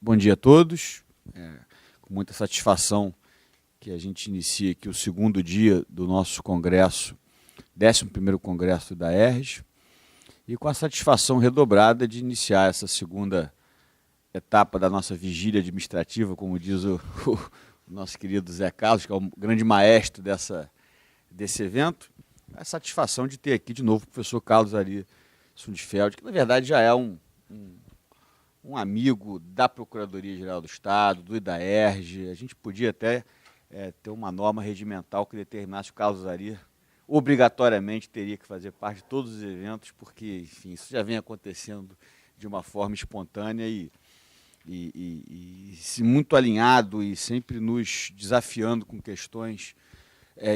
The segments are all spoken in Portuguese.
Bom dia a todos. Com muita satisfação que a gente inicia aqui o segundo dia do nosso congresso, 11º Congresso da ERJ, e com a satisfação redobrada de iniciar essa segunda etapa da nossa vigília administrativa, como diz o nosso querido Zé Carlos, que é o grande maestro desse evento. A satisfação de ter aqui de novo o professor Carlos Ari Sundfeld, que na verdade já é um amigo da Procuradoria-Geral do Estado, do IDAERJ. A gente podia até ter uma norma regimental que determinasse o Carlos Ari obrigatoriamente teria que fazer parte de todos os eventos, porque, enfim, isso já vem acontecendo de uma forma espontânea e muito alinhado e sempre nos desafiando com questões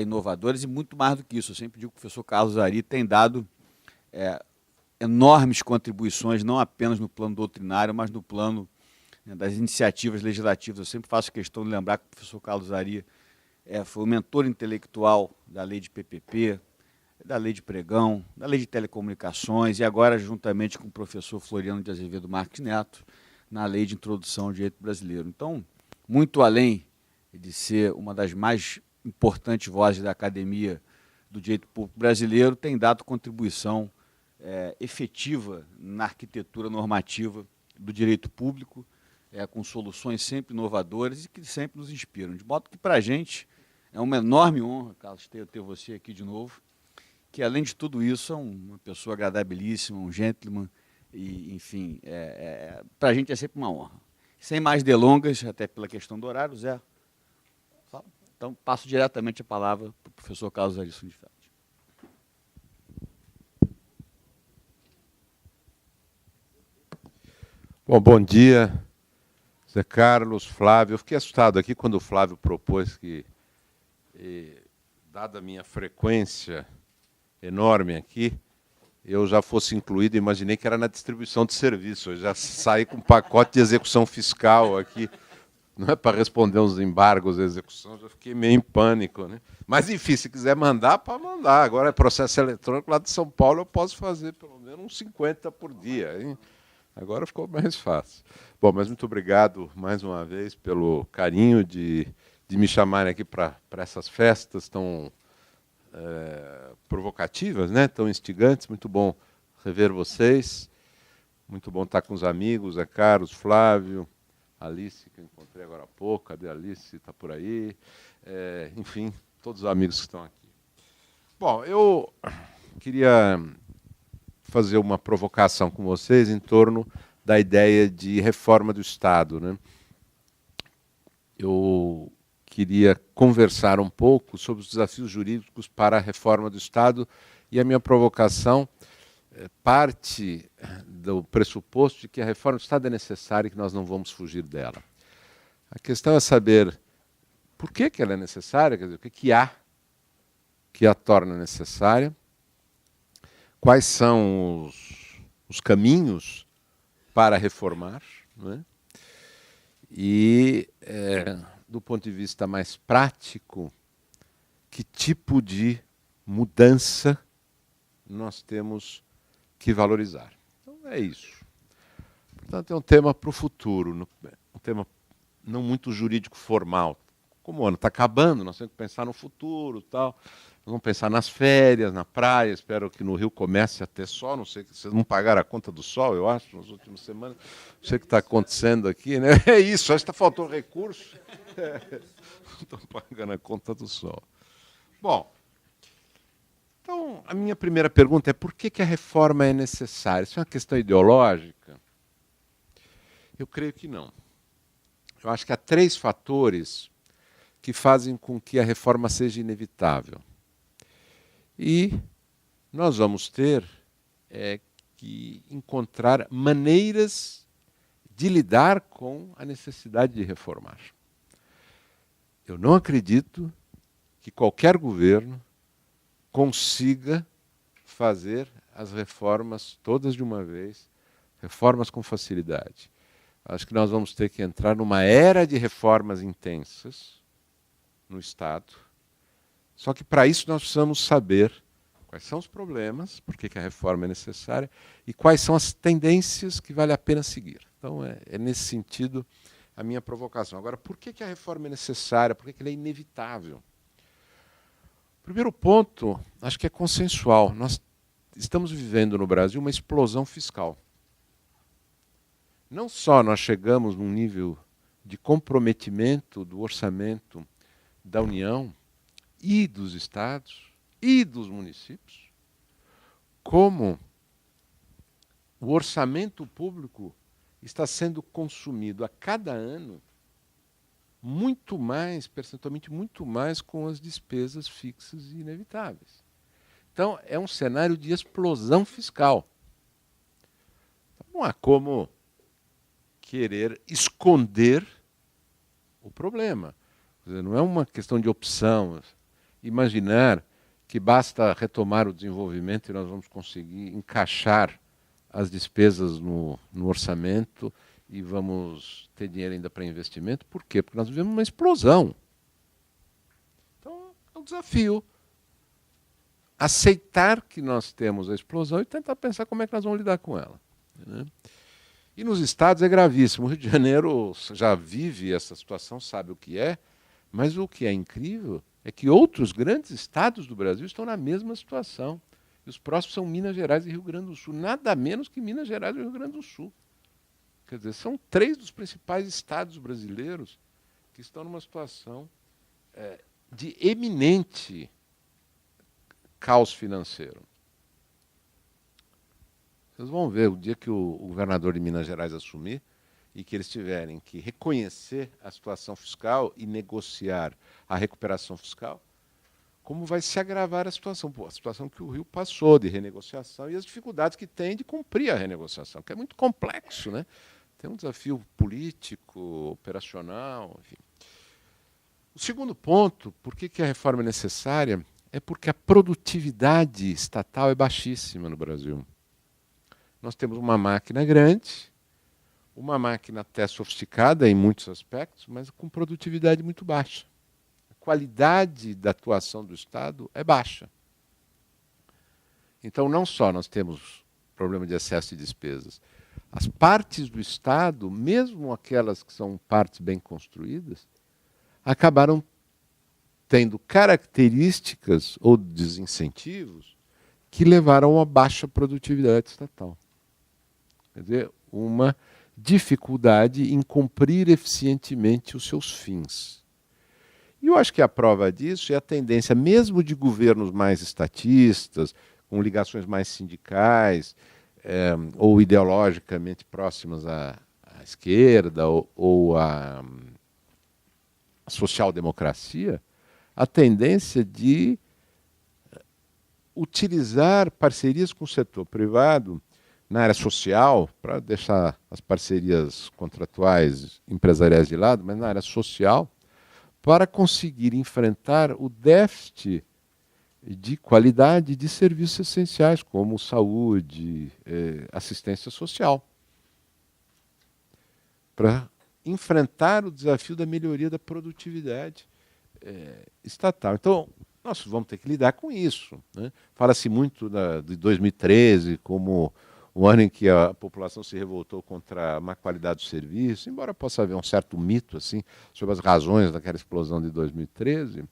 inovadoras, e muito mais do que isso. Eu sempre digo que o professor Carlos Ari tem dado enormes contribuições, não apenas no plano doutrinário, mas no plano das iniciativas legislativas. Eu sempre faço questão de lembrar que o professor Carlos Ari foi o mentor intelectual da lei de PPP, da lei de pregão, da lei de telecomunicações, e agora, juntamente com o professor Floriano de Azevedo Marques Neto, na lei de introdução ao direito brasileiro. Então, muito além de ser uma das mais importantes vozes da academia do direito público brasileiro, tem dado contribuição efetiva na arquitetura normativa do direito público, com soluções sempre inovadoras e que sempre nos inspiram. De modo que, para a gente, é uma enorme honra, Carlos, ter você aqui de novo, que, além de tudo isso, é uma pessoa agradabilíssima, um gentleman, e, enfim, para a gente é sempre uma honra. Sem mais delongas, até pela questão do horário, Zé, então passo diretamente a palavra para o professor Carlos Ari Sundfeld. Bom dia, Zé Carlos, Flávio. Eu fiquei assustado aqui quando o Flávio propôs que, dada a minha frequência enorme aqui, eu já fosse incluído. Imaginei que era na distribuição de serviço. Eu já saí com um pacote de execução fiscal aqui, não é para responder uns embargos de execução. Já fiquei meio em pânico, né? Mas, enfim, se quiser mandar, pode mandar. Agora é processo eletrônico lá de São Paulo, eu posso fazer pelo menos uns 50 por dia, hein? Agora ficou mais fácil. Bom, mas muito obrigado mais uma vez pelo carinho de me chamarem aqui para essas festas tão provocativas, né? Tão instigantes. Muito bom rever vocês. Muito bom estar com os amigos, Zé Carlos, Flávio, Alice, que eu encontrei agora há pouco. Cadê a Alice? Está por aí. Enfim, todos os amigos que estão aqui. Bom, eu queria fazer uma provocação com vocês em torno da ideia de reforma do Estado, né? Eu queria conversar um pouco sobre os desafios jurídicos para a reforma do Estado, e a minha provocação parte do pressuposto de que a reforma do Estado é necessária e que nós não vamos fugir dela. A questão é saber por que ela é necessária, quer dizer, o que há que a torna necessária, quais são os caminhos para reformar, né? E, do ponto de vista mais prático, que tipo de mudança nós temos que valorizar. Então, é isso. Portanto, é um tema para o futuro, um tema não muito jurídico formal. Como o ano está acabando, nós temos que pensar no futuro, tal. Nós vamos pensar nas férias, na praia. Espero que no Rio comece a ter sol. Não sei, vocês não pagaram a conta do sol, eu acho, nas últimas semanas. Não sei o que está acontecendo aqui, né? É isso, acho que faltou recurso. Estão pagando a conta do sol. Bom, então, a minha primeira pergunta é por que a reforma é necessária? Isso é uma questão ideológica? Eu creio que não. Eu acho que há 3 fatores que fazem com que a reforma seja inevitável. E nós vamos ter que encontrar maneiras de lidar com a necessidade de reformar. Eu não acredito que qualquer governo consiga fazer as reformas todas de uma vez, reformas com facilidade. Acho que nós vamos ter que entrar numa era de reformas intensas no Estado. Só que, para isso, nós precisamos saber quais são os problemas, por que a reforma é necessária, e quais são as tendências que vale a pena seguir. Então, é nesse sentido a minha provocação. Agora, por que a reforma é necessária? Por que ela é inevitável? Primeiro ponto, acho que é consensual. Nós estamos vivendo no Brasil uma explosão fiscal. Não só nós chegamos num nível de comprometimento do orçamento da União e dos estados e dos municípios, como o orçamento público está sendo consumido a cada ano muito mais, percentualmente muito mais, com as despesas fixas e inevitáveis. Então, é um cenário de explosão fiscal. Não há como querer esconder o problema. Quer dizer, não é uma questão de opção. Imaginar que basta retomar o desenvolvimento e nós vamos conseguir encaixar as despesas no orçamento e vamos ter dinheiro ainda para investimento. Por quê? Porque nós vivemos uma explosão. Então, é um desafio aceitar que nós temos a explosão e tentar pensar como é que nós vamos lidar com ela, né? E nos estados é gravíssimo. O Rio de Janeiro já vive essa situação, sabe o que é, mas o que é incrível é que outros grandes estados do Brasil estão na mesma situação. E os próximos são Minas Gerais e Rio Grande do Sul, nada menos que Minas Gerais e Rio Grande do Sul. Quer dizer, são 3 dos principais estados brasileiros que estão numa situação de eminente caos financeiro. Vocês vão ver o dia que o governador de Minas Gerais assumir e que eles tiverem que reconhecer a situação fiscal e negociar a recuperação fiscal, como vai se agravar a situação. Pô, a situação que o Rio passou de renegociação e as dificuldades que tem de cumprir a renegociação, que é muito complexo, né? Tem um desafio político, operacional, enfim. O segundo ponto, por que a reforma é necessária, é porque a produtividade estatal é baixíssima no Brasil. Nós temos uma máquina grande, uma máquina até sofisticada em muitos aspectos, mas com produtividade muito baixa. A qualidade da atuação do Estado é baixa. Então, não só nós temos problema de excesso de despesas, as partes do Estado, mesmo aquelas que são partes bem construídas, acabaram tendo características ou desincentivos que levaram a uma baixa produtividade estatal. Quer dizer, uma dificuldade em cumprir eficientemente os seus fins. E eu acho que a prova disso é a tendência, mesmo de governos mais estatistas, com ligações mais sindicais, ou ideologicamente próximas à esquerda ou à social-democracia, a tendência de utilizar parcerias com o setor privado na área social, para deixar as parcerias contratuais empresariais de lado, mas na área social, para conseguir enfrentar o déficit de qualidade de serviços essenciais, como saúde, assistência social, para enfrentar o desafio da melhoria da produtividade estatal. Então, nós vamos ter que lidar com isso, né? Fala-se muito de 2013 como o ano em que a população se revoltou contra a má qualidade do serviço, embora possa haver um certo mito assim, sobre as razões daquela explosão de 2013,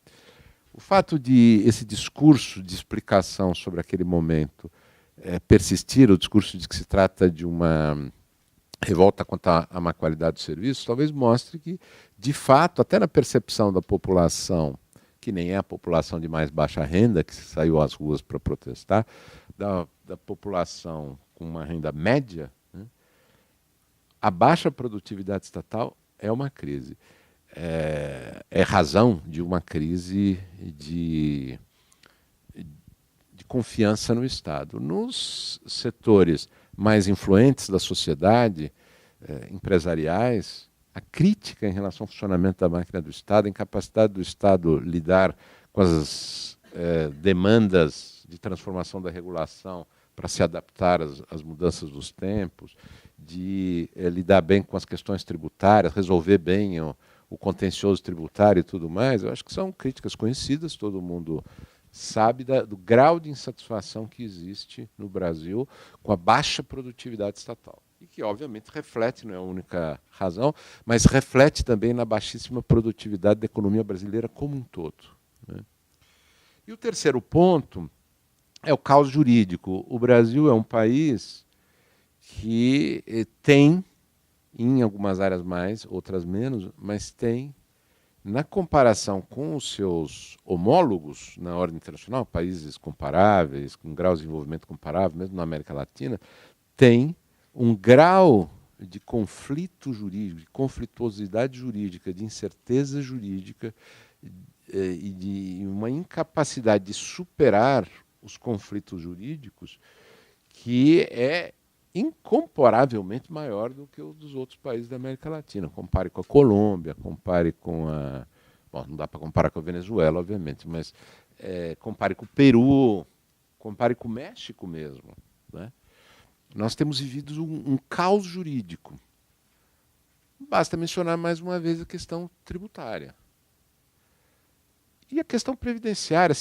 o fato de esse discurso de explicação sobre aquele momento persistir, o discurso de que se trata de uma revolta contra a má qualidade do serviço, talvez mostre que, de fato, até na percepção da população, que nem é a população de mais baixa renda, que saiu às ruas para protestar, da população com uma renda média, né, a baixa produtividade estatal é uma crise. É razão de uma crise de confiança no Estado. Nos setores mais influentes da sociedade, empresariais, a crítica em relação ao funcionamento da máquina do Estado, a incapacidade do Estado lidar com as demandas de transformação da regulação para se adaptar às mudanças dos tempos, de lidar bem com as questões tributárias, resolver bem o contencioso tributário e tudo mais, eu acho que são críticas conhecidas, todo mundo sabe do grau de insatisfação que existe no Brasil com a baixa produtividade estatal. e que, obviamente, reflete, não é a única razão, mas reflete também na baixíssima produtividade da economia brasileira como um todo, né? E o terceiro ponto é o caos jurídico. O Brasil é um país que tem, em algumas áreas mais, outras menos, mas tem, na comparação com os seus homólogos na ordem internacional, países comparáveis, com graus de desenvolvimento comparável, mesmo na América Latina, tem um grau de conflito jurídico, de conflituosidade jurídica, de incerteza jurídica e de uma incapacidade de superar os conflitos jurídicos que é incomparavelmente maior do que o dos outros países da América Latina. Compare com a Colômbia, compare com a... Bom, não dá para comparar com a Venezuela, obviamente, mas compare com o Peru, compare com o México mesmo, né? Nós temos vivido um caos jurídico. Basta mencionar mais uma vez a questão tributária. E a questão previdenciária,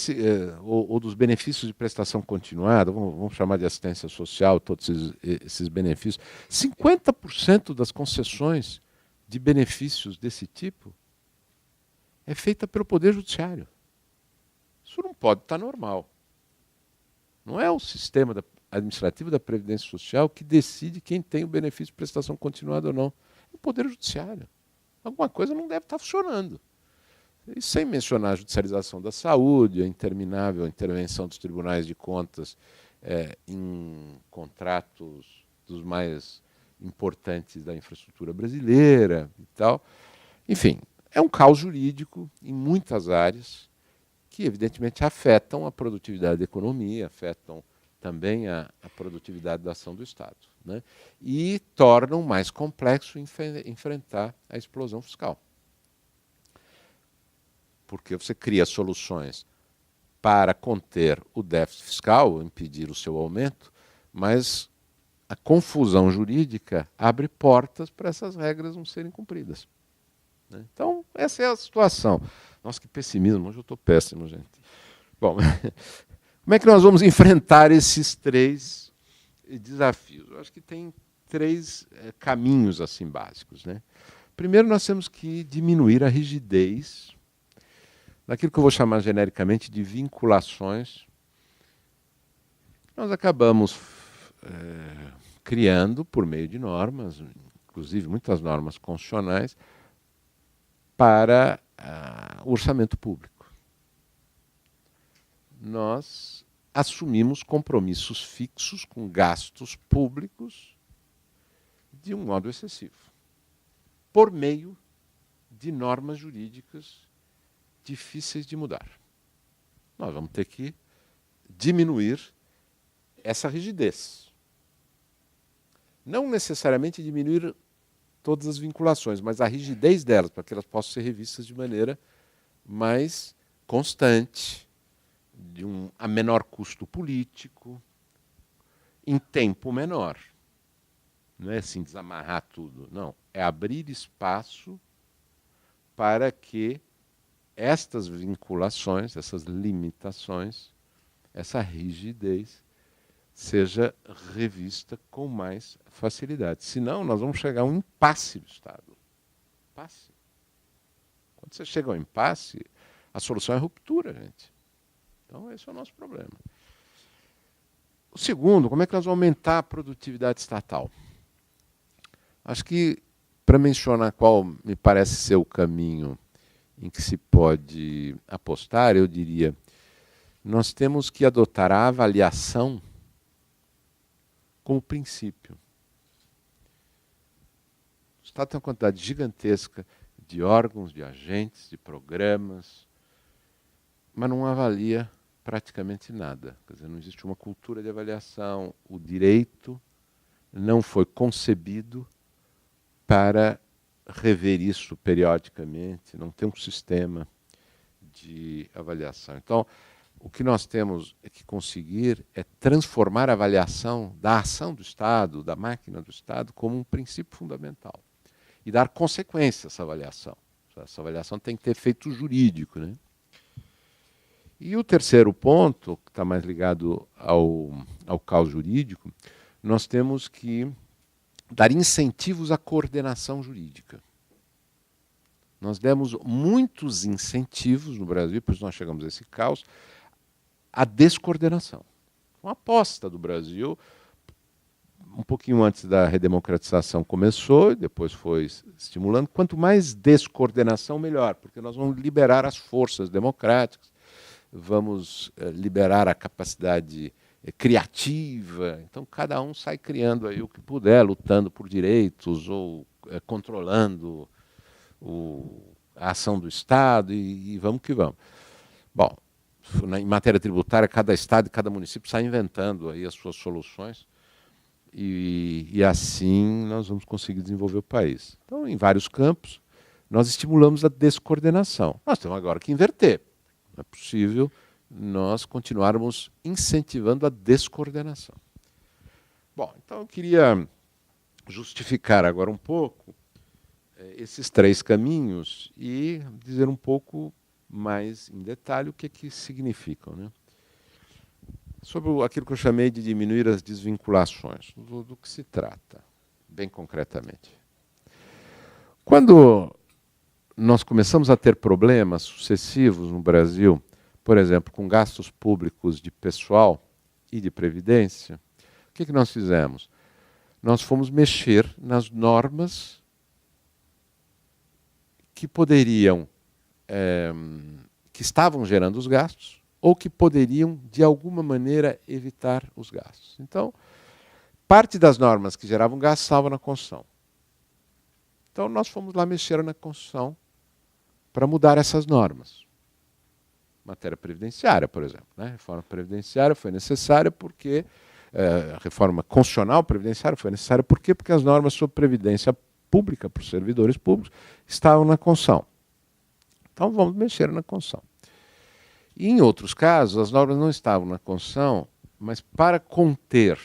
ou dos benefícios de prestação continuada, vamos chamar de assistência social, todos esses benefícios. 50% das concessões de benefícios desse tipo é feita pelo Poder Judiciário. Isso não pode estar normal. Não é o sistema administrativo da Previdência Social que decide quem tem o benefício de prestação continuada ou não. É o Poder Judiciário. Alguma coisa não deve estar funcionando. E sem mencionar a judicialização da saúde, a interminável intervenção dos tribunais de contas em contratos dos mais importantes da infraestrutura brasileira e tal. Enfim, é um caos jurídico em muitas áreas que, evidentemente, afetam a produtividade da economia, afetam também a produtividade da ação do Estado, né? E tornam mais complexo enfrentar a explosão fiscal. Porque você cria soluções para conter o déficit fiscal, impedir o seu aumento, mas a confusão jurídica abre portas para essas regras não serem cumpridas, né? Então, essa é a situação. Nossa, que pessimismo, hoje eu estou péssimo, gente. Bom, como é que nós vamos enfrentar esses três desafios? Eu acho que tem três caminhos assim básicos, né? Primeiro, nós temos que diminuir a rigidez daquilo que eu vou chamar genericamente de vinculações. Nós acabamos criando, por meio de normas, inclusive muitas normas constitucionais, para o orçamento público. Nós assumimos compromissos fixos com gastos públicos de um modo excessivo, por meio de normas jurídicas difíceis de mudar. Nós vamos ter que diminuir essa rigidez. Não necessariamente diminuir todas as vinculações, mas a rigidez delas, para que elas possam ser revistas de maneira mais constante, a menor custo político, em tempo menor. Não é assim desamarrar tudo, não. É abrir espaço para que estas vinculações, essas limitações, essa rigidez seja revista com mais facilidade. Senão, nós vamos chegar a um impasse do Estado. Impasse. Quando você chega ao impasse, a solução é a ruptura, gente. Então, esse é o nosso problema. O segundo, como é que nós vamos aumentar a produtividade estatal? Acho que, para mencionar qual me parece ser o caminho em que se pode apostar, eu diria, nós temos que adotar a avaliação como princípio. O Estado tem uma quantidade gigantesca de órgãos, de agentes, de programas, mas não avalia praticamente nada. Quer dizer, não existe uma cultura de avaliação. O direito não foi concebido para rever isso periodicamente, não tem um sistema de avaliação. Então, o que nós temos que conseguir é transformar a avaliação da ação do Estado, da máquina do Estado, como um princípio fundamental. E dar consequência a essa avaliação. Essa avaliação tem que ter efeito jurídico, né? E o terceiro ponto, que está mais ligado ao caos jurídico, nós temos que dar incentivos à coordenação jurídica. Nós demos muitos incentivos no Brasil, por isso nós chegamos a esse caos, à descoordenação. Uma aposta do Brasil, um pouquinho antes da redemocratização começou, depois foi estimulando. Quanto mais descoordenação, melhor, porque nós vamos liberar as forças democráticas, vamos liberar a capacidade criativa. Então, cada um sai criando aí o que puder, lutando por direitos ou controlando a ação do Estado e vamos que vamos. Bom, em matéria tributária, cada Estado e cada município sai inventando aí as suas soluções e assim nós vamos conseguir desenvolver o país. Então, em vários campos, nós estimulamos a descoordenação. Nós temos agora que inverter. Não é possível nós continuarmos incentivando a descoordenação. Bom, então eu queria justificar agora um pouco esses 3 caminhos e dizer um pouco mais em detalhe o que significam, né? Sobre aquilo que eu chamei de diminuir as desvinculações, do que se trata, bem concretamente. Quando nós começamos a ter problemas sucessivos no Brasil, por exemplo, com gastos públicos de pessoal e de previdência, o que nós fizemos? Nós fomos mexer nas normas que poderiam, que estavam gerando os gastos, ou que poderiam, de alguma maneira, evitar os gastos. Então, parte das normas que geravam gastos estavam na Constituição. Então, nós fomos lá mexer na Constituição para mudar essas normas. Matéria previdenciária, por exemplo. Né? A reforma previdenciária foi necessária porque a reforma constitucional previdenciária foi necessária por quê? Porque as normas sobre previdência pública para os servidores públicos estavam na Constituição. Então, vamos mexer na Constituição. E, em outros casos, as normas não estavam na Constituição, mas para conter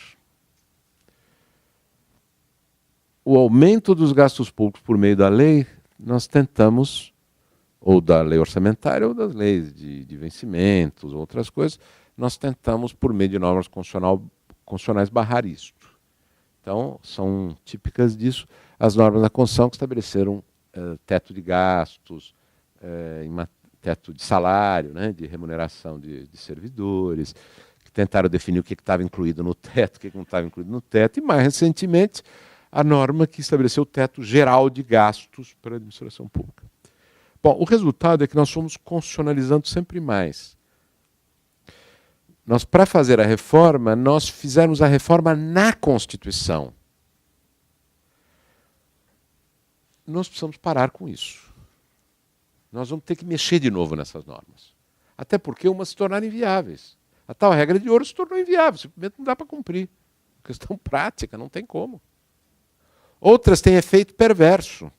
o aumento dos gastos públicos por meio da lei, nós tentamos, ou da lei orçamentária, ou das leis de vencimentos, outras coisas, nós tentamos, por meio de normas constitucionais, barrar isto. Então, são típicas disso as normas da Constituição que estabeleceram teto de gastos, teto de salário, né, de remuneração de servidores, que tentaram definir o que estava incluído no teto, o que não estava incluído no teto, e mais recentemente a norma que estabeleceu o teto geral de gastos para a administração pública. Bom, o resultado é que nós fomos constitucionalizando sempre mais. Nós, para fazer a reforma, nós fizemos a reforma na Constituição. Nós precisamos parar com isso. Nós vamos ter que mexer de novo nessas normas. Até porque umas se tornaram inviáveis. A tal regra de ouro se tornou inviável, simplesmente não dá para cumprir. Questão prática, não tem como. Outras têm efeito perverso.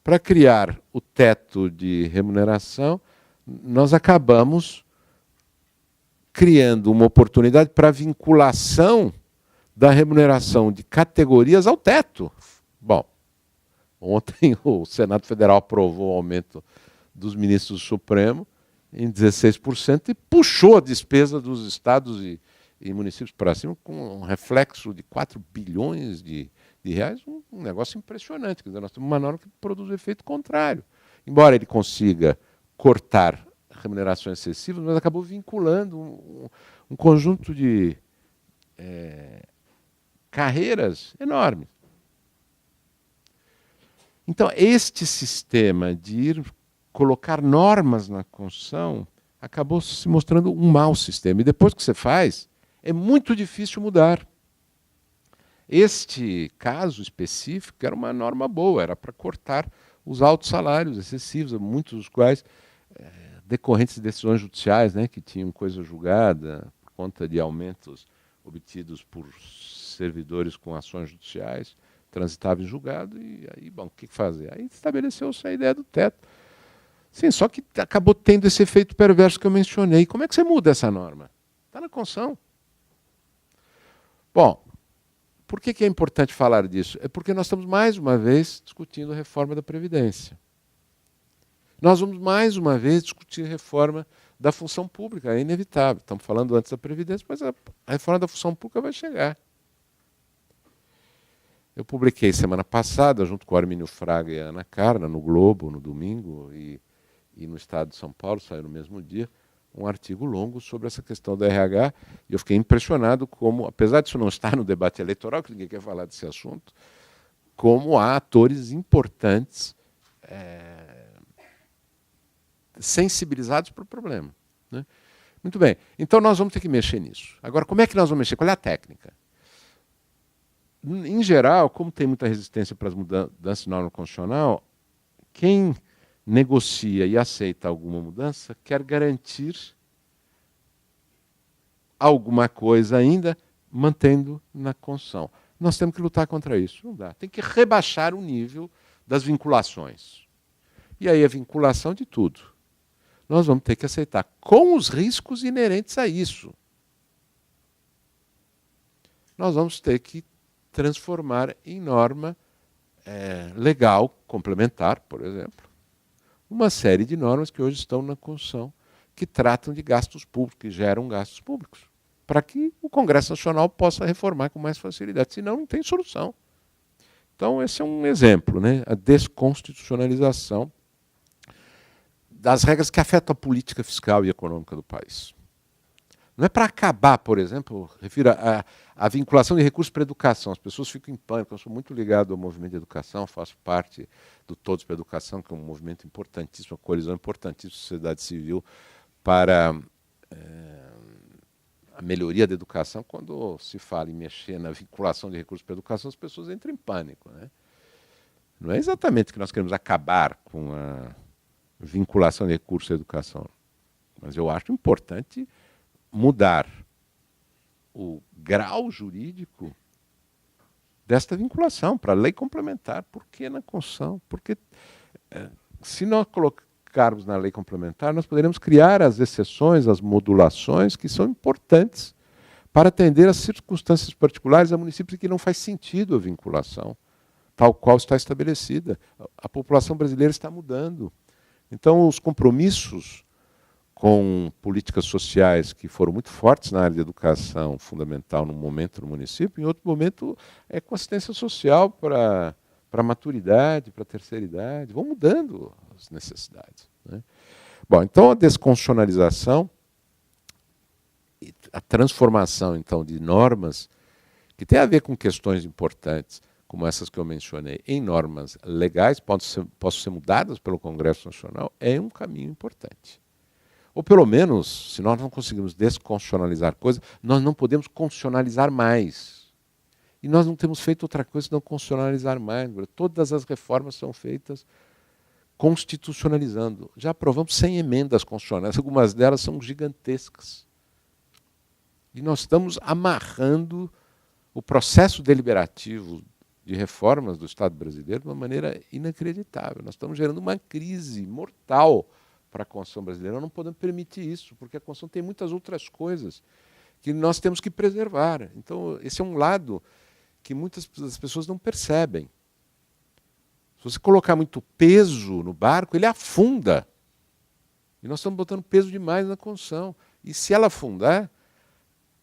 Para criar o teto de remuneração, nós acabamos criando uma oportunidade para vinculação da remuneração de categorias ao teto. Bom, ontem o Senado Federal aprovou o aumento dos ministros do Supremo em 16% e puxou a despesa dos estados e municípios para cima com um reflexo de 4 bilhões de reais, um negócio impressionante. Quer dizer, nós temos uma norma que produz o efeito contrário. Embora ele consiga cortar remunerações excessivas, mas acabou vinculando um conjunto de carreiras enormes. Então, este sistema de ir colocar normas na Constituição acabou se mostrando um mau sistema. E depois que você faz, é muito difícil mudar. Este caso específico era uma norma boa, era para cortar os altos salários excessivos, muitos dos quais decorrentes de decisões judiciais, né, que tinham coisa julgada por conta de aumentos obtidos por servidores com ações judiciais, transitava em julgado, e aí, bom, o que fazer? Aí estabeleceu-se a ideia do teto. Sim, só que acabou tendo esse efeito perverso que eu mencionei. Como é que você muda essa norma? Está na Constituição. Bom, por que é importante falar disso? É porque nós estamos, mais uma vez, discutindo a reforma da Previdência. Nós vamos, mais uma vez, discutir a reforma da função pública. É inevitável. Estamos falando antes da Previdência, mas a reforma da função pública vai chegar. Eu publiquei semana passada, junto com o Armínio Fraga e a Ana Carna, no Globo, no domingo, e no Estado de São Paulo, saiu no mesmo dia, um artigo longo sobre essa questão do RH, e eu fiquei impressionado como, apesar disso não estar no debate eleitoral, que ninguém quer falar desse assunto, como há atores importantes sensibilizados para o problema, né? Muito bem, então nós vamos ter que mexer nisso. Agora, como é que nós vamos mexer? Qual é a técnica? Em geral, como tem muita resistência para as mudanças na norma constitucional, quem negocia e aceita alguma mudança quer garantir alguma coisa ainda, mantendo na Constituição. Nós temos que lutar contra isso. Não dá. Tem que rebaixar o nível das vinculações. E aí a vinculação de tudo. Nós vamos ter que aceitar, com os riscos inerentes a isso. Nós vamos ter que transformar em norma legal, complementar, por exemplo, uma série de normas que hoje estão na Constituição, que tratam de gastos públicos, que geram gastos públicos, para que o Congresso Nacional possa reformar com mais facilidade. Senão, não tem solução. Então, esse é um exemplo, né? A desconstitucionalização das regras que afetam a política fiscal e econômica do país. Não é para acabar, por exemplo, refiro a vinculação de recursos para a educação. As pessoas ficam em pânico. Eu sou muito ligado ao movimento de educação, faço parte do Todos para a Educação, que é um movimento importantíssimo, uma coalizão importantíssima da sociedade civil para a melhoria da educação. Quando se fala em mexer na vinculação de recursos para a educação, as pessoas entram em pânico, né? Não é exatamente que nós queremos acabar com a vinculação de recursos à educação, mas eu acho importante mudar o grau jurídico desta vinculação para a lei complementar. Por que na Constituição? Porque se nós colocarmos na lei complementar, nós poderemos criar as exceções, as modulações que são importantes para atender às circunstâncias particulares a municípios em que não faz sentido a vinculação, tal qual está estabelecida. A população brasileira está mudando. Então, os compromissos com políticas sociais que foram muito fortes na área de educação fundamental num momento no município, em outro momento é com assistência social para a maturidade, para a terceira idade. Vão mudando as necessidades, né? Bom, então a desconstitucionalização, a transformação então de normas que tem a ver com questões importantes, como essas que eu mencionei, em normas legais, possam ser mudadas pelo Congresso Nacional, é um caminho importante. Ou pelo menos, se nós não conseguimos desconstitucionalizar coisas, nós não podemos constitucionalizar mais. E nós não temos feito outra coisa senão constitucionalizar mais. Todas as reformas são feitas constitucionalizando. Já aprovamos 100 emendas constitucionais, algumas delas são gigantescas. E nós estamos amarrando o processo deliberativo de reformas do Estado brasileiro de uma maneira inacreditável. Nós estamos gerando uma crise mortal para a Constituição brasileira. Nós não podemos permitir isso, porque a Constituição tem muitas outras coisas que nós temos que preservar. Então, esse é um lado que muitas das pessoas não percebem. Se você colocar muito peso no barco, ele afunda. E nós estamos botando peso demais na Constituição. E se ela afundar,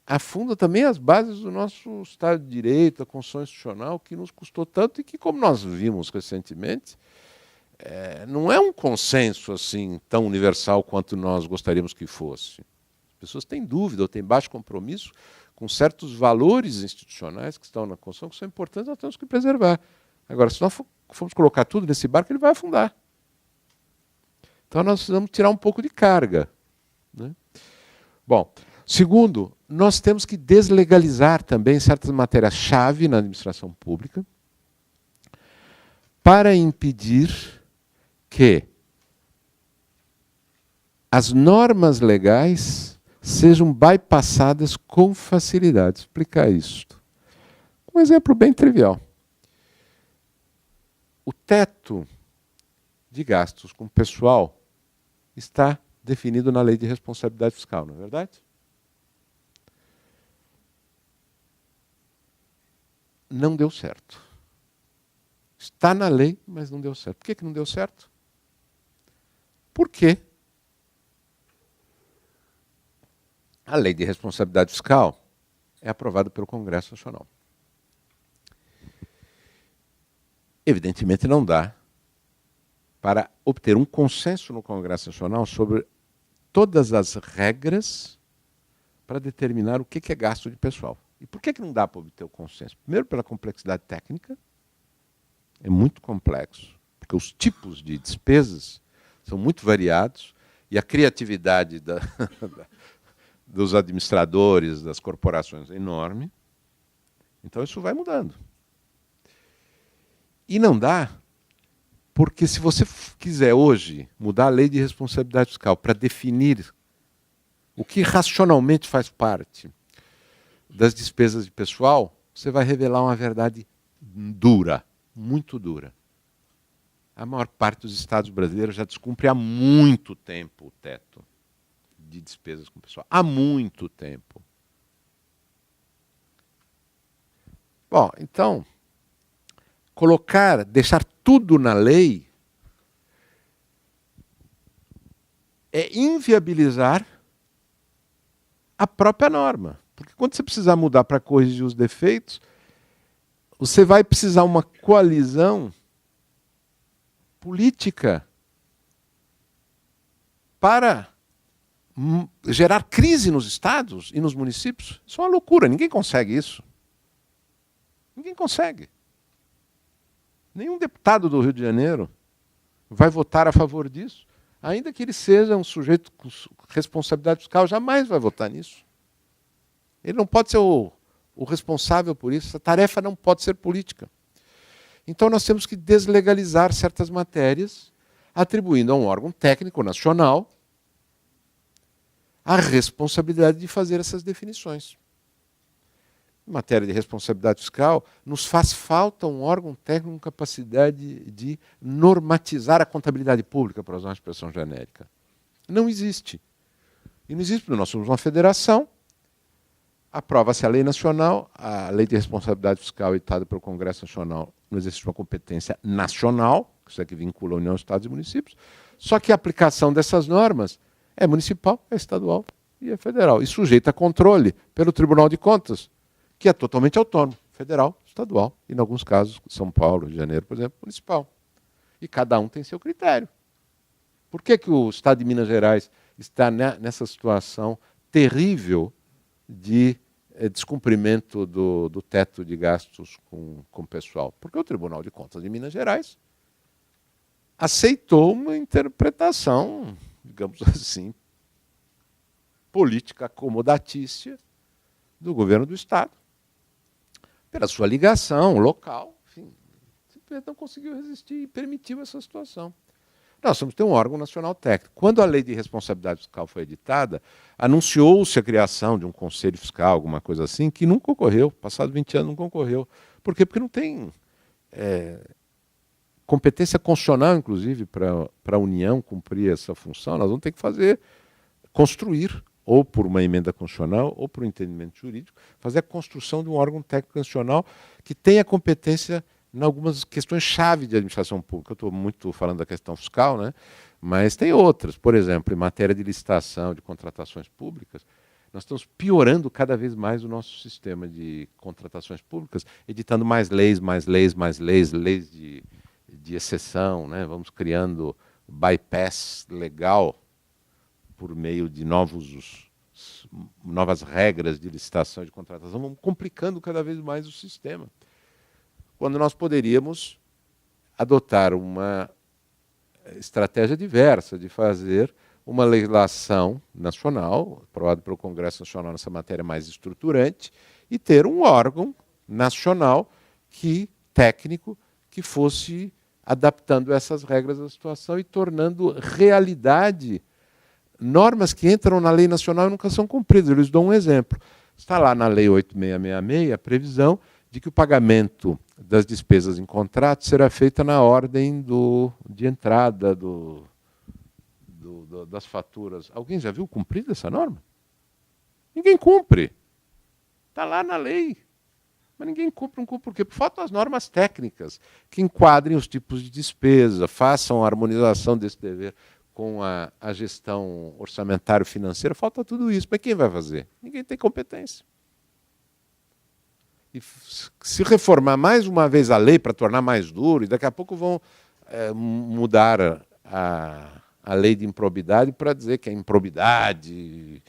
afunda também as bases do nosso Estado de Direito, a Constituição Institucional, que nos custou tanto e que, como nós vimos recentemente, não é um consenso assim tão universal quanto nós gostaríamos que fosse. As pessoas têm dúvida ou têm baixo compromisso com certos valores institucionais que estão na Constituição, que são importantes, nós temos que preservar. Agora, se nós formos colocar tudo nesse barco, ele vai afundar. Então, nós precisamos tirar um pouco de carga, né? Bom, segundo, nós temos que deslegalizar também certas matérias-chave na administração pública para impedir que as normas legais sejam bypassadas com facilidade. Vou explicar isto. Um exemplo bem trivial. O teto de gastos com pessoal está definido na Lei de Responsabilidade Fiscal, não é verdade? Não deu certo. Está na lei, mas não deu certo. Por que não deu certo? Porque a Lei de Responsabilidade Fiscal é aprovada pelo Congresso Nacional. Evidentemente não dá para obter um consenso no Congresso Nacional sobre todas as regras para determinar o que é gasto de pessoal. E por que não dá para obter o consenso? Primeiro, pela complexidade técnica. É muito complexo, porque os tipos de despesas são muito variados e a criatividade dos administradores, das corporações é enorme. Então isso vai mudando. E não dá, porque se você quiser hoje mudar a lei de responsabilidade fiscal para definir o que racionalmente faz parte das despesas de pessoal, você vai revelar uma verdade dura, muito dura. A maior parte dos estados brasileiros já descumpre há muito tempo o teto de despesas com pessoal. Há muito tempo. Bom, então, deixar tudo na lei é inviabilizar a própria norma. Porque quando você precisar mudar para corrigir os defeitos, você vai precisar uma coalizão política para gerar crise nos estados e nos municípios. Isso é uma loucura, ninguém consegue isso. Ninguém consegue. Nenhum deputado do Rio de Janeiro vai votar a favor disso. Ainda que ele seja um sujeito com responsabilidade fiscal, jamais vai votar nisso. Ele não pode ser o responsável por isso. Essa tarefa não pode ser política. Então nós temos que deslegalizar certas matérias, atribuindo a um órgão técnico nacional a responsabilidade de fazer essas definições. Em matéria de responsabilidade fiscal, nos faz falta um órgão técnico com capacidade de normatizar a contabilidade pública, para usar uma expressão genérica. Não existe. E não existe porque nós somos uma federação, aprova-se a lei nacional, a lei de responsabilidade fiscal editada pelo Congresso Nacional não existe uma competência nacional, isso é que vincula a União, Estados e municípios, só que a aplicação dessas normas é municipal, é estadual e é federal, e sujeita a controle pelo Tribunal de Contas, que é totalmente autônomo, federal, estadual, e em alguns casos, São Paulo, Rio de Janeiro, por exemplo, municipal. E cada um tem seu critério. Por que o Estado de Minas Gerais está nessa situação terrível de descumprimento do teto de gastos com pessoal? Porque o Tribunal de Contas de Minas Gerais aceitou uma interpretação, digamos assim, política acomodatícia do governo do Estado, pela sua ligação local, enfim, simplesmente não conseguiu resistir e permitiu essa situação. Nós temos que ter um órgão nacional técnico. Quando a lei de responsabilidade fiscal foi editada, anunciou-se a criação de um conselho fiscal, alguma coisa assim, que nunca ocorreu. Passados 20 anos nunca ocorreu. Por quê? Porque não tem competência constitucional, inclusive, para a União cumprir essa função. Nós vamos ter que construir, ou por uma emenda constitucional, ou por um entendimento jurídico, fazer a construção de um órgão técnico nacional que tenha competência em algumas questões-chave de administração pública. Eu estou muito falando da questão fiscal, né? Mas tem outras. Por exemplo, em matéria de licitação, de contratações públicas, nós estamos piorando cada vez mais o nosso sistema de contratações públicas, editando mais leis, leis de exceção, né? Vamos criando bypass legal por meio de novas regras de licitação e de contratação. Vamos complicando cada vez mais o sistema, quando nós poderíamos adotar uma estratégia diversa de fazer uma legislação nacional, aprovada pelo Congresso Nacional nessa matéria mais estruturante, e ter um órgão nacional técnico que fosse adaptando essas regras à situação e tornando realidade normas que entram na lei nacional e nunca são cumpridas. Eu lhes dou um exemplo. Está lá na Lei 8666 a previsão de que o pagamento das despesas em contrato será feita na ordem de entrada das faturas. Alguém já viu cumprida essa norma? Ninguém cumpre. Está lá na lei. Mas ninguém cumpre, não cumpre. Por quê? Porque faltam as normas técnicas que enquadrem os tipos de despesa, façam a harmonização desse dever com a gestão orçamentário-financeira. Falta tudo isso. Mas quem vai fazer? Ninguém tem competência. E se reformar mais uma vez a lei para tornar mais duro, e daqui a pouco vão mudar a lei de improbidade para dizer que é improbidade,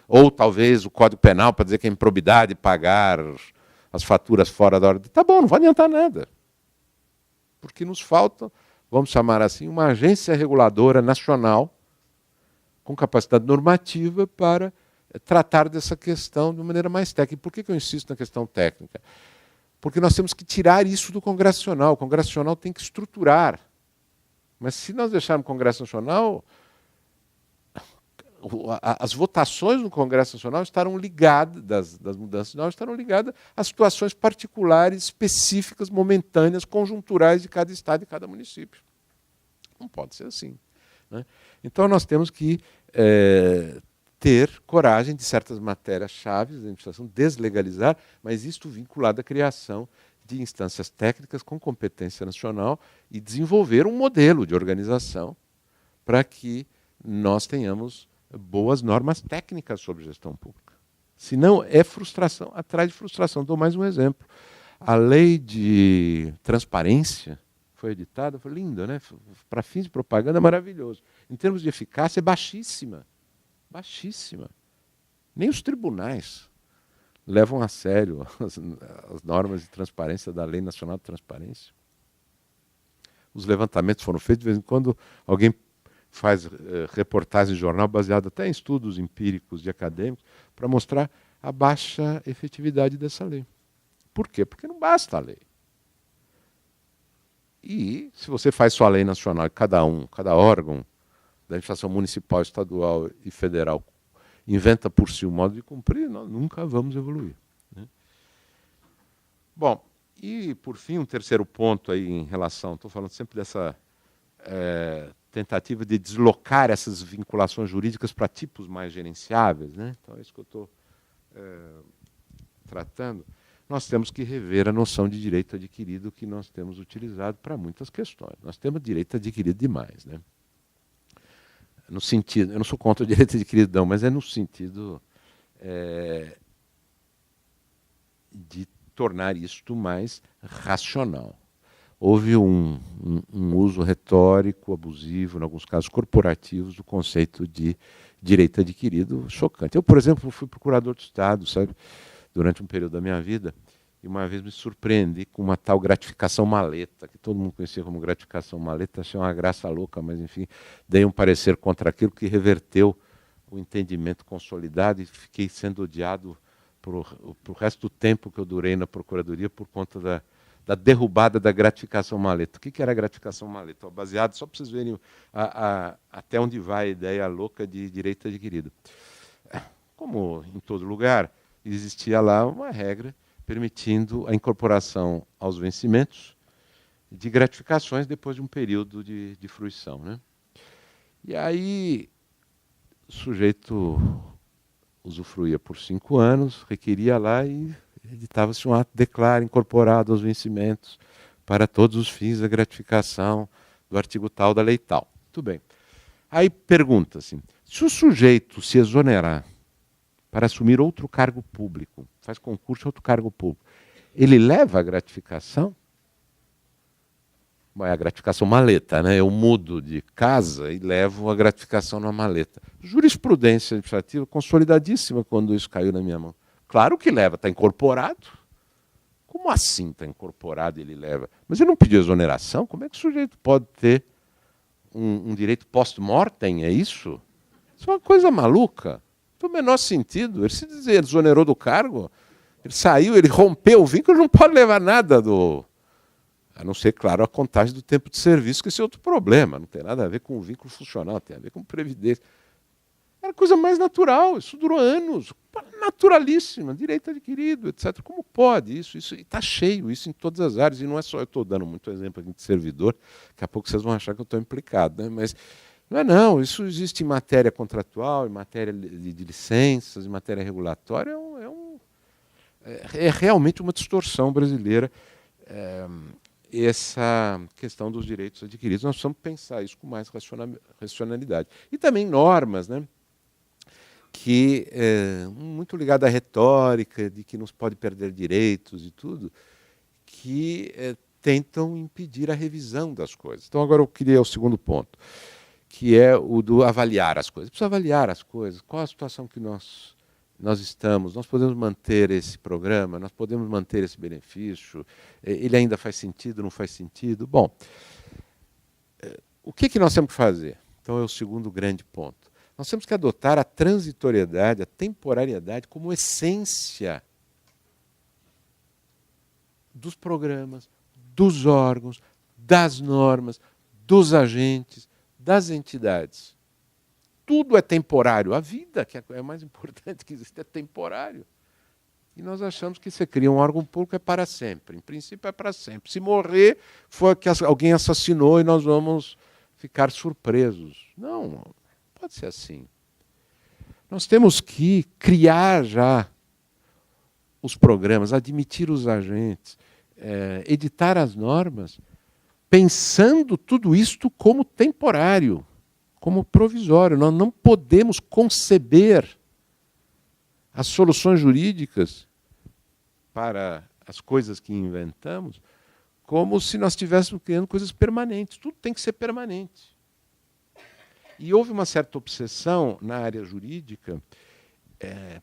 ou talvez o Código Penal para dizer que é improbidade pagar as faturas fora da ordem. Tá bom, não vai adiantar nada. Porque nos falta, vamos chamar assim, uma agência reguladora nacional com capacidade normativa para tratar dessa questão de uma maneira mais técnica. Por que eu insisto na questão técnica? Porque nós temos que tirar isso do Congresso Nacional. O Congresso Nacional tem que estruturar. Mas se nós deixarmos o Congresso Nacional, as votações no Congresso Nacional estarão ligadas, das mudanças nacionais, estarão ligadas a situações particulares, específicas, momentâneas, conjunturais de cada estado e cada município. Não pode ser assim, né? Então nós temos que ter coragem de certas matérias-chave da administração, deslegalizar, mas isto vinculado à criação de instâncias técnicas com competência nacional e desenvolver um modelo de organização para que nós tenhamos boas normas técnicas sobre gestão pública. Senão é frustração atrás de frustração. Dou mais um exemplo. A lei de transparência foi editada, foi linda, né? Para fins de propaganda, maravilhoso. Em termos de eficácia, é baixíssima. Baixíssima. Nem os tribunais levam a sério as normas de transparência da Lei Nacional de Transparência. Os levantamentos foram feitos, de vez em quando alguém faz reportagem em jornal baseada até em estudos empíricos de acadêmicos para mostrar a baixa efetividade dessa lei. Por quê? Porque não basta a lei. E se você faz sua lei nacional, cada órgão da administração municipal, estadual e federal inventa por si um modo de cumprir, nós nunca vamos evoluir, né? Bom, e por fim, um terceiro ponto aí em relação, estou falando sempre dessa tentativa de deslocar essas vinculações jurídicas para tipos mais gerenciáveis, né? Então é isso que eu estou tratando. Nós temos que rever a noção de direito adquirido que nós temos utilizado para muitas questões. Nós temos direito adquirido demais, né? No sentido, eu não sou contra o direito adquirido, não, mas é no sentido de tornar isto mais racional. Houve um uso retórico, abusivo, em alguns casos corporativos, do conceito de direito adquirido chocante. Eu, por exemplo, fui procurador de Estado, sabe, durante um período da minha vida, e uma vez me surpreendi com uma tal gratificação maleta, que todo mundo conhecia como gratificação maleta, achei uma graça louca, mas enfim, dei um parecer contra aquilo que reverteu o entendimento consolidado e fiquei sendo odiado pro resto do tempo que eu durei na Procuradoria por conta da derrubada da gratificação maleta. O que era a gratificação maleta? Baseado, só para vocês verem até onde vai a ideia louca de direito adquirido. Como em todo lugar, existia lá uma regra permitindo a incorporação aos vencimentos de gratificações depois de um período de fruição, né? E aí o sujeito usufruía por 5 anos, requeria lá e editava-se um ato declara incorporado aos vencimentos para todos os fins da gratificação do artigo tal da lei tal. Muito bem. Aí pergunta-se, se o sujeito se exonerar para assumir outro cargo público, faz concurso em outro cargo público, ele leva a gratificação? É a gratificação maleta, né? Eu mudo de casa e levo a gratificação na maleta. Jurisprudência administrativa consolidadíssima quando isso caiu na minha mão. Claro que leva, está incorporado. Como assim está incorporado e ele leva? Mas ele não pediu exoneração? Como é que o sujeito pode ter um direito post-mortem? É isso? Isso é uma coisa maluca. Não tem o menor sentido. Ele se exonerou do cargo, ele saiu, ele rompeu o vínculo, ele não pode levar nada do... A não ser, claro, a contagem do tempo de serviço, que esse é outro problema. Não tem nada a ver com o vínculo funcional, tem a ver com previdência. Era coisa mais natural, isso durou anos. Naturalíssima, direito adquirido, etc. Como pode isso? Isso está cheio, isso em todas as áreas. E não é só, eu estou dando muito exemplo aqui de servidor, daqui a pouco vocês vão achar que eu estou implicado, né? Mas não é não, isso existe em matéria contratual, em matéria de licenças, em matéria regulatória, é realmente uma distorção brasileira. Essa questão dos direitos adquiridos, nós precisamos pensar isso com mais racionalidade. E também normas, né? que muito ligado à retórica, de que não se pode perder direitos e tudo, que tentam impedir a revisão das coisas. Então agora eu queria o segundo ponto, que é o do avaliar as coisas. Precisa avaliar as coisas, qual a situação que nós estamos, nós podemos manter esse programa, nós podemos manter esse benefício, ele ainda faz sentido, não faz sentido? Bom, o que nós temos que fazer? Então é o segundo grande ponto. Nós temos que adotar a transitoriedade, a temporariedade como essência dos programas, dos órgãos, das normas, dos agentes, das entidades. Tudo é temporário. A vida, que é mais importante que existe, é temporário. E nós achamos que você cria um órgão público é para sempre. Em princípio é para sempre. Se morrer, foi que alguém assassinou e nós vamos ficar surpresos. Não pode ser assim. Nós temos que criar já os programas, admitir os agentes, editar as normas, pensando tudo isto como temporário, como provisório. Nós não podemos conceber as soluções jurídicas para as coisas que inventamos como se nós estivéssemos criando coisas permanentes. Tudo tem que ser permanente. E houve uma certa obsessão na área jurídica,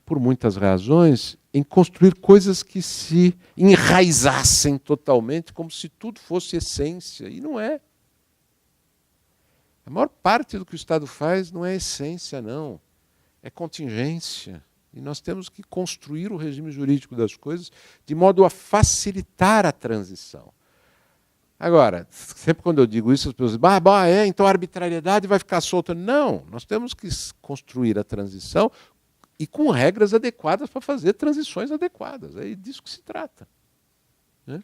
por muitas razões, em construir coisas que se enraizassem totalmente, como se tudo fosse essência. E não é. A maior parte do que o Estado faz não é essência, não. É contingência. E nós temos que construir o regime jurídico das coisas de modo a facilitar a transição. Agora, sempre quando eu digo isso, as pessoas dizem, então a arbitrariedade vai ficar solta. Não, nós temos que construir a transição e com regras adequadas para fazer transições adequadas. É disso que se trata. Né?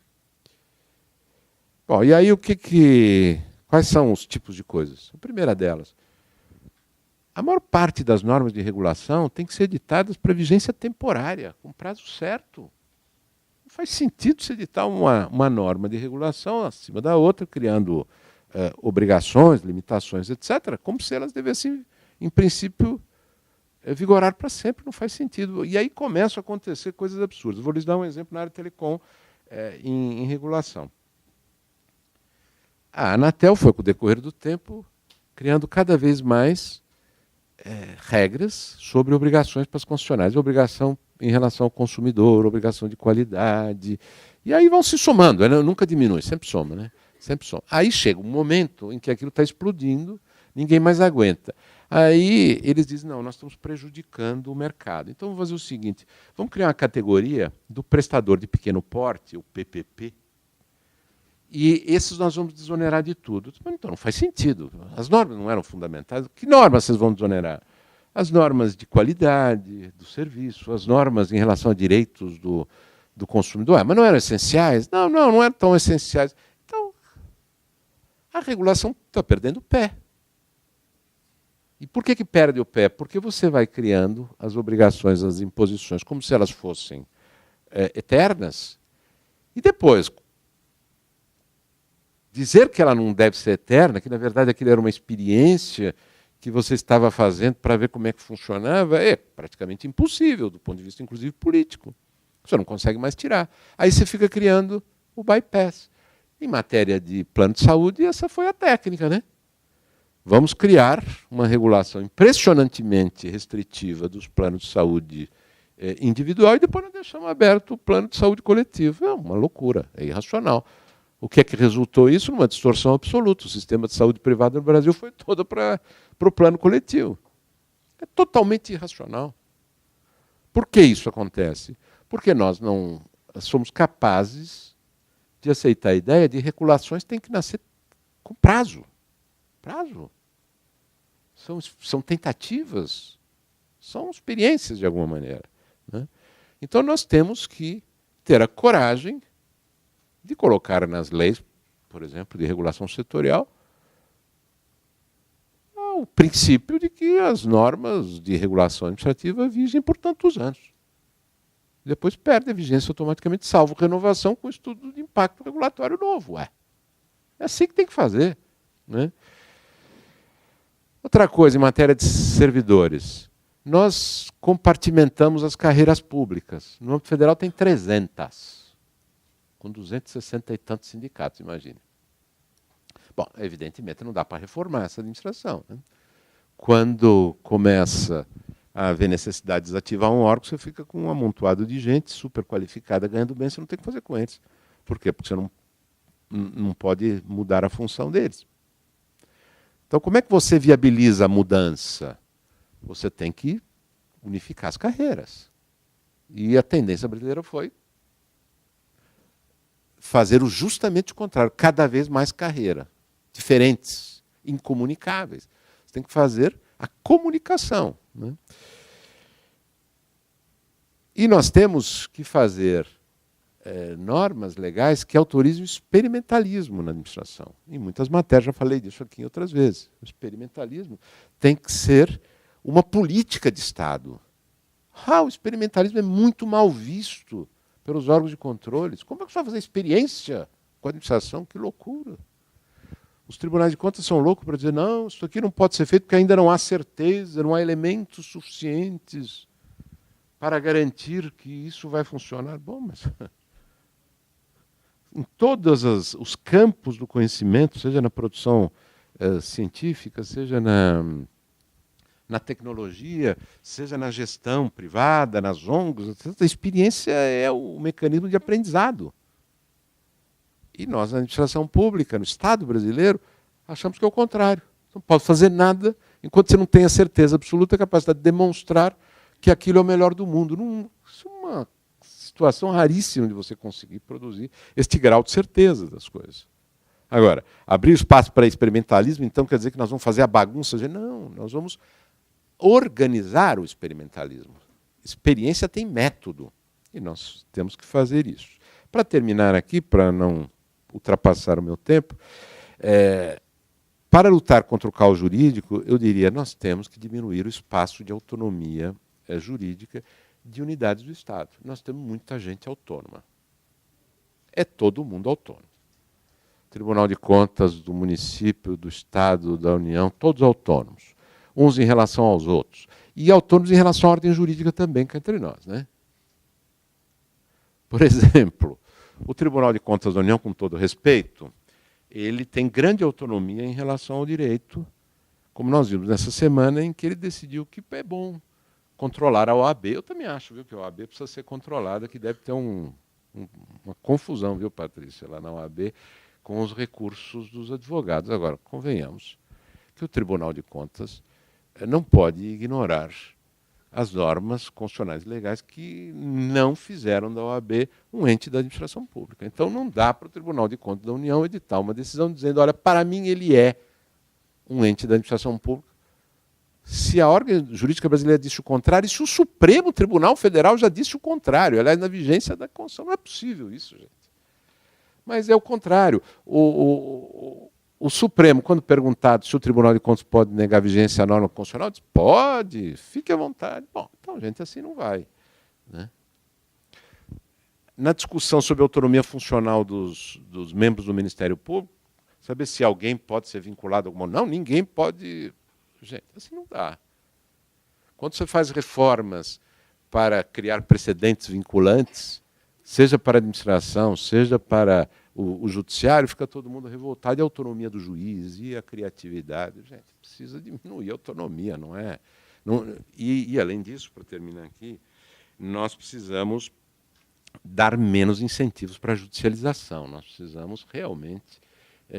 Bom, e aí quais são os tipos de coisas? A primeira delas, a maior parte das normas de regulação tem que ser editadas para vigência temporária, com prazo certo. Não faz sentido se editar uma norma de regulação acima da outra, criando obrigações, limitações, etc., como se elas devessem, em princípio, vigorar para sempre. Não faz sentido. E aí começam a acontecer coisas absurdas. Vou lhes dar um exemplo na área de telecom em regulação. A Anatel foi, com o decorrer do tempo, criando cada vez mais regras sobre obrigações para as concessionárias. Obrigação em relação ao consumidor, obrigação de qualidade. E aí vão se somando, nunca diminui, sempre soma, né? Sempre soma. Aí chega um momento em que aquilo está explodindo, ninguém mais aguenta. Aí eles dizem, não, nós estamos prejudicando o mercado. Então vamos fazer o seguinte, vamos criar uma categoria do prestador de pequeno porte, o PPP, e esses nós vamos desonerar de tudo. Então não faz sentido. As normas não eram fundamentais. Que normas vocês vão desonerar? As normas de qualidade do serviço, as normas em relação a direitos do consumidor. Mas não eram essenciais? Não eram tão essenciais. Então, a regulação está perdendo o pé. E por que perde o pé? Porque você vai criando as obrigações, as imposições, como se elas fossem eternas, e depois dizer que ela não deve ser eterna, que na verdade aquilo era uma experiência que você estava fazendo para ver como é que funcionava, é praticamente impossível, do ponto de vista, inclusive, político. Você não consegue mais tirar. Aí você fica criando o bypass. Em matéria de plano de saúde, essa foi a técnica, né? Vamos criar uma regulação impressionantemente restritiva dos planos de saúde individual e depois nós deixamos aberto o plano de saúde coletivo. É uma loucura, é irracional. O que é que resultou isso? Numa distorção absoluta. O sistema de saúde privado no Brasil foi todo para o plano coletivo. É totalmente irracional. Por que isso acontece? Porque nós não somos capazes de aceitar a ideia de regulações que têm que nascer com prazo. Prazo. São tentativas, são experiências de alguma maneira. Né? Então nós temos que ter a coragem de colocar nas leis, por exemplo, de regulação setorial, o princípio de que as normas de regulação administrativa vigem por tantos anos. Depois perde a vigência automaticamente, salvo renovação com estudo de impacto regulatório novo. É assim que tem que fazer. Né? Outra coisa, em matéria de servidores. nós compartimentamos as carreiras públicas. No âmbito federal tem 300, com 260 e tantos sindicatos, imagine. Bom, evidentemente não dá para reformar essa administração, né? Quando começa a haver necessidade de desativar um órgão, você fica com um amontoado de gente super qualificada ganhando bem, você não tem o que fazer com eles. Por quê? Porque você não pode mudar a função deles. Então, como é que você viabiliza a mudança? Você tem que unificar as carreiras. E a tendência brasileira foi fazer justamente o contrário, cada vez mais carreira, diferentes, incomunicáveis. Você tem que fazer a comunicação, né? E nós temos que fazer normas legais que autorizem o experimentalismo na administração. Em muitas matérias, já falei disso aqui outras vezes. O experimentalismo tem que ser uma política de Estado. O experimentalismo é muito mal visto pelos órgãos de controle. Como é que você vai fazer experiência com a administração? Que loucura! Os tribunais de contas são loucos para dizer, não, isso aqui não pode ser feito porque ainda não há certeza, não há elementos suficientes para garantir que isso vai funcionar. Bom, mas em todos os campos do conhecimento, seja na produção científica, seja na tecnologia, seja na gestão privada, nas ONGs, a experiência é o mecanismo de aprendizado. E nós, na administração pública, no Estado brasileiro, achamos que é o contrário. Não pode fazer nada enquanto você não tem a certeza absoluta, a capacidade de demonstrar que aquilo é o melhor do mundo. Isso é uma situação raríssima de você conseguir produzir este grau de certeza das coisas. Agora, abrir espaço para experimentalismo, então, quer dizer que nós vamos fazer a bagunça? Não, nós vamos organizar o experimentalismo. Experiência tem método, e nós temos que fazer isso. Para terminar aqui, para não ultrapassar o meu tempo, para lutar contra o caos jurídico, eu diria, nós temos que diminuir o espaço de autonomia jurídica de unidades do Estado. Nós temos muita gente autônoma. É todo mundo autônomo. Tribunal de Contas do município, do Estado, da União, todos autônomos. Uns em relação aos outros. E autônomos em relação à ordem jurídica também, cá entre nós, né? Por exemplo, o Tribunal de Contas da União, com todo respeito, ele tem grande autonomia em relação ao direito, como nós vimos nessa semana, em que ele decidiu que é bom controlar a OAB. Eu também acho, viu, que a OAB precisa ser controlada, que deve ter uma confusão, viu, Patrícia, lá na OAB, com os recursos dos advogados. Agora, convenhamos que o Tribunal de Contas não pode ignorar as normas constitucionais e legais que não fizeram da OAB um ente da administração pública. Então, não dá para o Tribunal de Contas da União editar uma decisão dizendo, olha, para mim ele é um ente da administração pública. Se a ordem jurídica brasileira disse o contrário, e se o Supremo Tribunal Federal já disse o contrário, aliás, na vigência da Constituição, não é possível isso, gente. Mas é o contrário. O Supremo, quando perguntado se o Tribunal de Contas pode negar a vigência à norma constitucional, diz, pode, fique à vontade. Bom, então, gente, assim não vai, né? Na discussão sobre a autonomia funcional dos membros do Ministério Público, saber se alguém pode ser vinculado a alguma... Não, ninguém pode... Gente, assim não dá. Quando você faz reformas para criar precedentes vinculantes, seja para a administração, seja para o judiciário, fica todo mundo revoltado. E a autonomia do juiz, e a criatividade. Gente, precisa diminuir a autonomia, não é? E além disso, para terminar aqui, nós precisamos dar menos incentivos para a judicialização. Nós precisamos realmente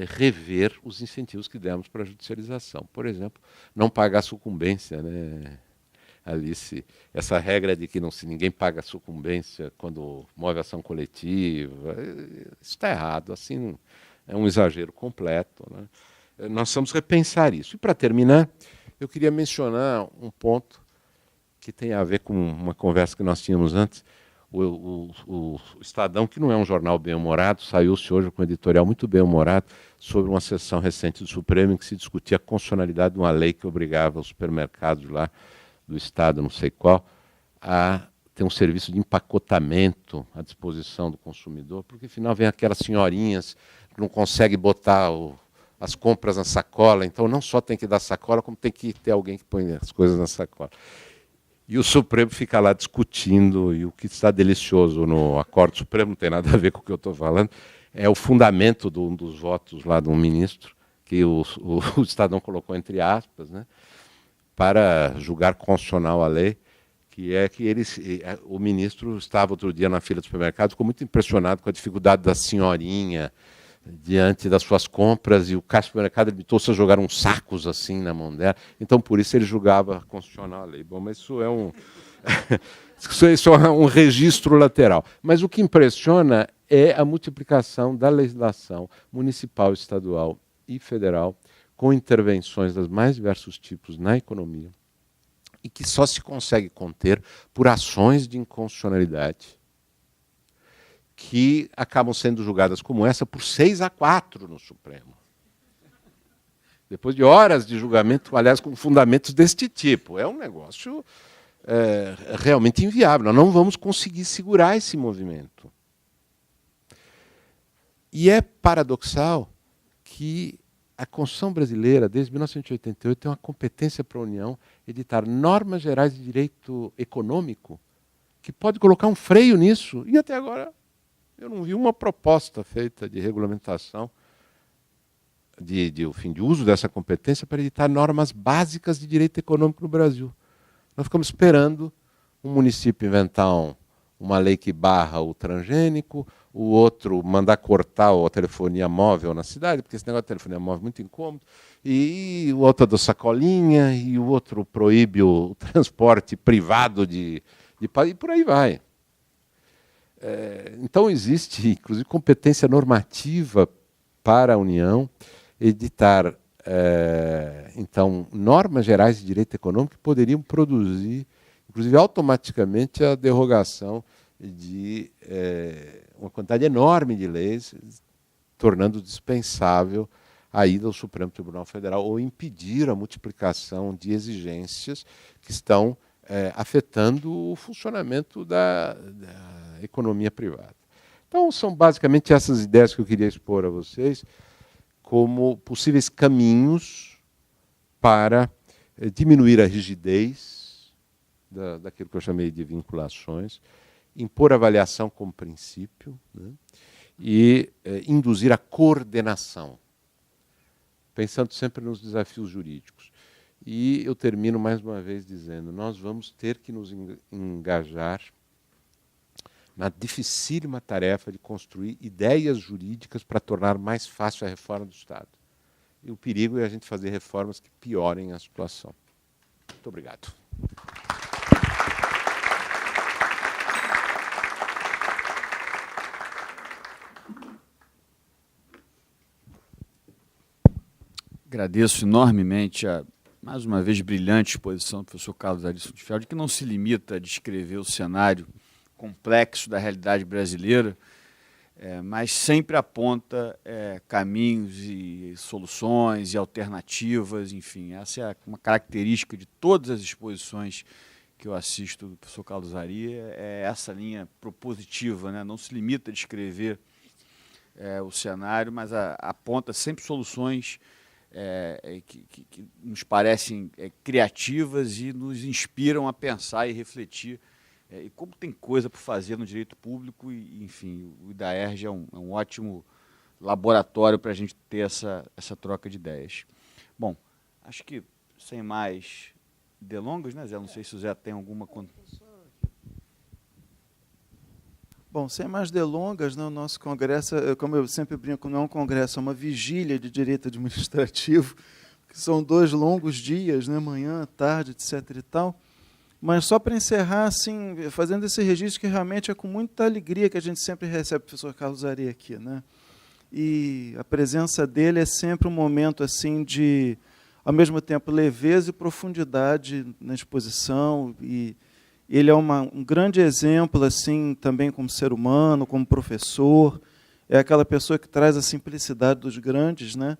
rever os incentivos que demos para a judicialização. Por exemplo, não pagar sucumbência, né, Alice? Essa regra de que ninguém paga sucumbência quando move ação coletiva, isso está errado, assim, é um exagero completo, né? Nós vamos repensar isso. E, para terminar, eu queria mencionar um ponto que tem a ver com uma conversa que nós tínhamos antes. O Estadão, que não é um jornal bem-humorado, saiu-se hoje com um editorial muito bem-humorado sobre uma sessão recente do Supremo em que se discutia a constitucionalidade de uma lei que obrigava os supermercados lá do Estado, não sei qual, a ter um serviço de empacotamento à disposição do consumidor, porque afinal vem aquelas senhorinhas que não conseguem botar as compras na sacola, então não só tem que dar sacola, como tem que ter alguém que põe as coisas na sacola. E o Supremo fica lá discutindo, e o que está delicioso no acordo Supremo, não tem nada a ver com o que eu estou falando, é o fundamento de um dos votos lá de um ministro, que o Estadão colocou entre aspas, né, para julgar constitucional a lei, que é que o ministro estava outro dia na fila do supermercado, ficou muito impressionado com a dificuldade da senhorinha diante das suas compras, e o caixa do supermercado limitou-se a jogar uns sacos assim na mão dela. Então, por isso, ele julgava constitucional a lei. Bom, mas isso é isso é um registro lateral. Mas o que impressiona é a multiplicação da legislação municipal, estadual e federal, com intervenções dos mais diversos tipos na economia, e que só se consegue conter por ações de inconstitucionalidade, que acabam sendo julgadas como essa por 6-4 no Supremo. Depois de horas de julgamento, aliás, com fundamentos deste tipo. É um negócio realmente inviável. Nós não vamos conseguir segurar esse movimento. E é paradoxal que a Constituição brasileira, desde 1988, tem uma competência para a União editar normas gerais de direito econômico que pode colocar um freio nisso. E até agora eu não vi uma proposta feita de regulamentação de uso dessa competência para editar normas básicas de direito econômico no Brasil. Nós ficamos esperando um município inventar uma lei que barra o transgênico, o outro mandar cortar a telefonia móvel na cidade, porque esse negócio de telefonia móvel é muito incômodo, e o outro da sacolinha, e o outro proíbe o transporte privado e por aí vai. Então existe, inclusive, competência normativa para a União editar então, normas gerais de direito econômico que poderiam produzir, inclusive automaticamente, a derrogação de uma quantidade enorme de leis, tornando dispensável a ida ao Supremo Tribunal Federal ou impedir a multiplicação de exigências que estão afetando o funcionamento da economia privada. Então, são basicamente essas ideias que eu queria expor a vocês como possíveis caminhos para diminuir a rigidez daquilo que eu chamei de vinculações, impor avaliação como princípio, né, e induzir a coordenação, pensando sempre nos desafios jurídicos. E eu termino mais uma vez dizendo, nós vamos ter que nos engajar na dificílima tarefa de construir ideias jurídicas para tornar mais fácil a reforma do Estado. E o perigo é a gente fazer reformas que piorem a situação. Muito obrigado. Agradeço enormemente a, mais uma vez, brilhante exposição do professor Carlos Ari Sundfeld, que não se limita a descrever o cenário complexo da realidade brasileira, mas sempre aponta caminhos e soluções e alternativas, enfim. Essa é uma característica de todas as exposições que eu assisto do professor Carlos Ari, é essa linha propositiva, né? Não se limita a descrever o cenário, mas aponta sempre soluções que nos parecem criativas e nos inspiram a pensar e refletir. E como tem coisa para fazer no direito público, e, enfim, o IDAERJ é um ótimo laboratório para a gente ter essa troca de ideias. Bom, acho que sem mais delongas, né, Zé? Não sei se o Zé tem alguma... Bom, sem mais delongas, né, o nosso congresso, como eu sempre brinco, não é um congresso, é uma vigília de direito administrativo, que são 2 longos dias, né, manhã, tarde, etc. e tal. Mas só para encerrar, assim, fazendo esse registro que realmente é com muita alegria que a gente sempre recebe o professor Carlos Ari aqui, né? E a presença dele é sempre um momento assim de, ao mesmo tempo, leveza e profundidade na exposição. E ele é um grande exemplo, assim, também como ser humano, como professor. É aquela pessoa que traz a simplicidade dos grandes, né?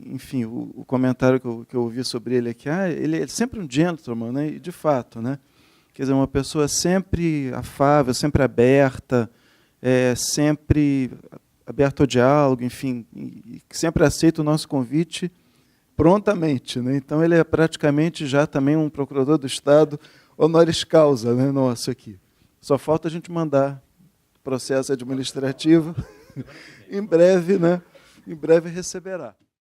Enfim, o comentário que eu ouvi sobre ele aqui, ele é sempre um gentleman, né? E de fato, né? Quer dizer, uma pessoa sempre afável, sempre aberta, sempre aberta ao diálogo, enfim, e que sempre aceita o nosso convite prontamente, né? Então ele é praticamente já também um procurador do Estado honoris causa, né, nosso aqui. Só falta a gente mandar processo administrativo. Em breve, né? Em breve receberá.